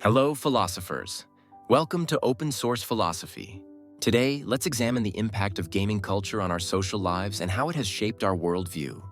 Hello, philosophers. Welcome to Open Source Philosophy. Today, let's examine the impact of gaming culture on our social lives and how it has shaped our worldview.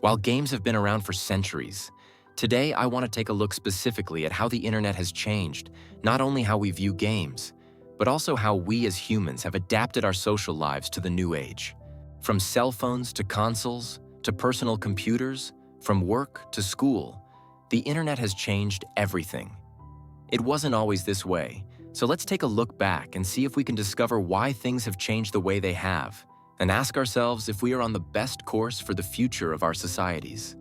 While games have been around for centuries, today I want to take a look specifically at how the internet has changed not only how we view games, but also how we as humans have adapted our social lives to the new age. From cell phones to consoles, to personal computers, from work to school, the internet has changed everything. It wasn't always this way, so let's take a look back and see if we can discover why things have changed the way they have, and ask ourselves if we are on the best course for the future of our societies.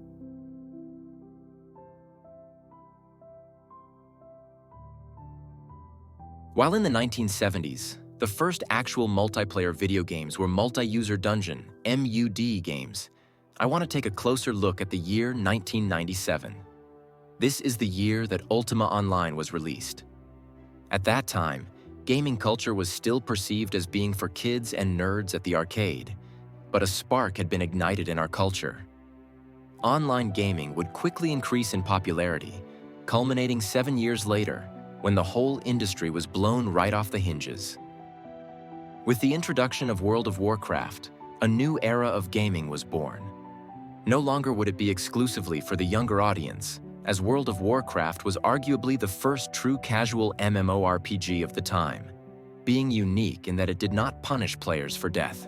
While in the 1970s, the first actual multiplayer video games were multi-user dungeon (MUD) games, I want to take a closer look at the year 1997. This is the year that Ultima Online was released. At that time, gaming culture was still perceived as being for kids and nerds at the arcade, but a spark had been ignited in our culture. Online gaming would quickly increase in popularity, culminating 7 years later, when the whole industry was blown right off the hinges. With the introduction of World of Warcraft, a new era of gaming was born. No longer would it be exclusively for the younger audience, as World of Warcraft was arguably the first true casual MMORPG of the time, being unique in that it did not punish players for death.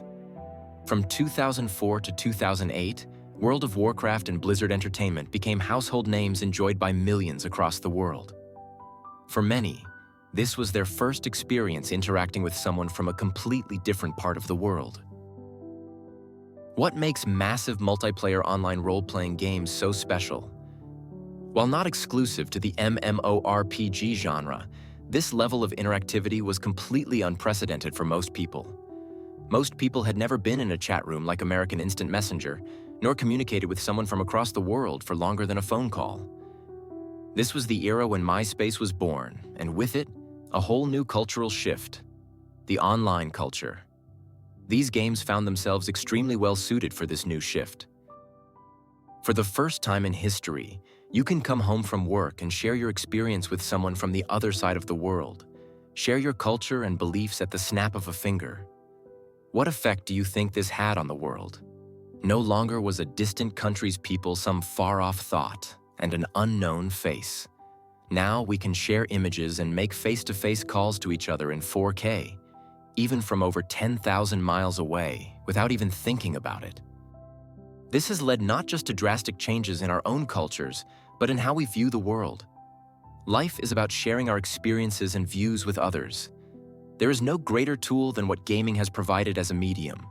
From 2004 to 2008, World of Warcraft and Blizzard Entertainment became household names enjoyed by millions across the world. For many, this was their first experience interacting with someone from a completely different part of the world. What makes massive multiplayer online role-playing games so special? While not exclusive to the MMORPG genre, this level of interactivity was completely unprecedented for most people. Most people had never been in a chat room like American Instant Messenger, nor communicated with someone from across the world for longer than a phone call. This was the era when MySpace was born, and with it, a whole new cultural shift: the online culture. These games found themselves extremely well suited for this new shift. For the first time in history, you can come home from work and share your experience with someone from the other side of the world. Share your culture and beliefs at the snap of a finger. What effect do you think this had on the world? No longer was a distant country's people some far-off thought and an unknown face. Now we can share images and make face-to-face calls to each other in 4K, even from over 10,000 miles away, without even thinking about it. This has led not just to drastic changes in our own cultures, but in how we view the world. Life is about sharing our experiences and views with others. There is no greater tool than what gaming has provided as a medium.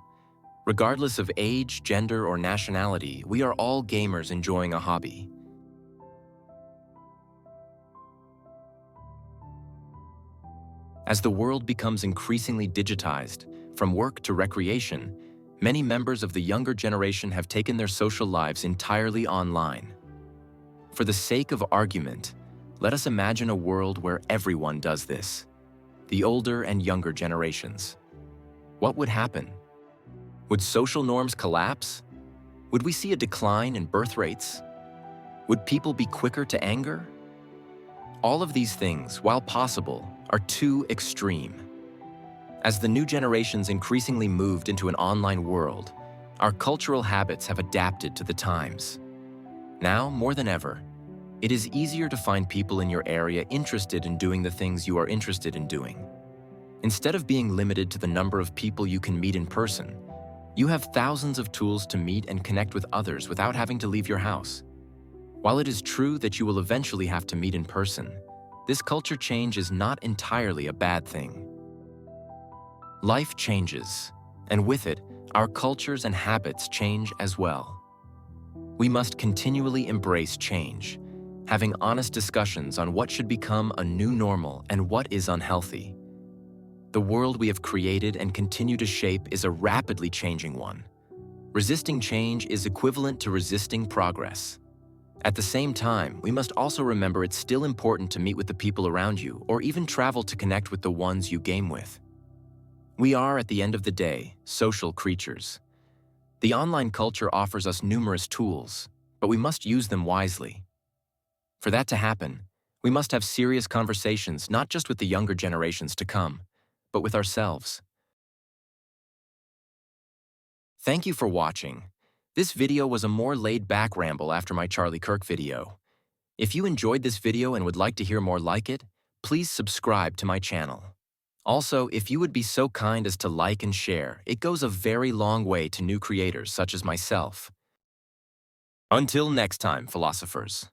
Regardless of age, gender, or nationality, we are all gamers enjoying a hobby. As the world becomes increasingly digitized, from work to recreation, many members of the younger generation have taken their social lives entirely online. For the sake of argument, let us imagine a world where everyone does this: the older and younger generations. What would happen? Would social norms collapse? Would we see a decline in birth rates? Would people be quicker to anger? All of these things, while possible, are too extreme. As the new generations increasingly moved into an online world, our cultural habits have adapted to the times. Now, more than ever, it is easier to find people in your area interested in doing the things you are interested in doing. Instead of being limited to the number of people you can meet in person, you have thousands of tools to meet and connect with others without having to leave your house. While it is true that you will eventually have to meet in person, this culture change is not entirely a bad thing. Life changes, and with it, our cultures and habits change as well. We must continually embrace change, having honest discussions on what should become a new normal and what is unhealthy. The world we have created and continue to shape is a rapidly changing one. Resisting change is equivalent to resisting progress. At the same time, we must also remember it's still important to meet with the people around you or even travel to connect with the ones you game with. We are, at the end of the day, social creatures. The online culture offers us numerous tools, but we must use them wisely. For that to happen, we must have serious conversations not just with the younger generations to come, but with ourselves. Thank you for watching. This video was a more laid-back ramble after my Charlie Kirk video. If you enjoyed this video and would like to hear more like it, please subscribe to my channel. Also, if you would be so kind as to like and share, it goes a very long way to new creators such as myself. Until next time, philosophers.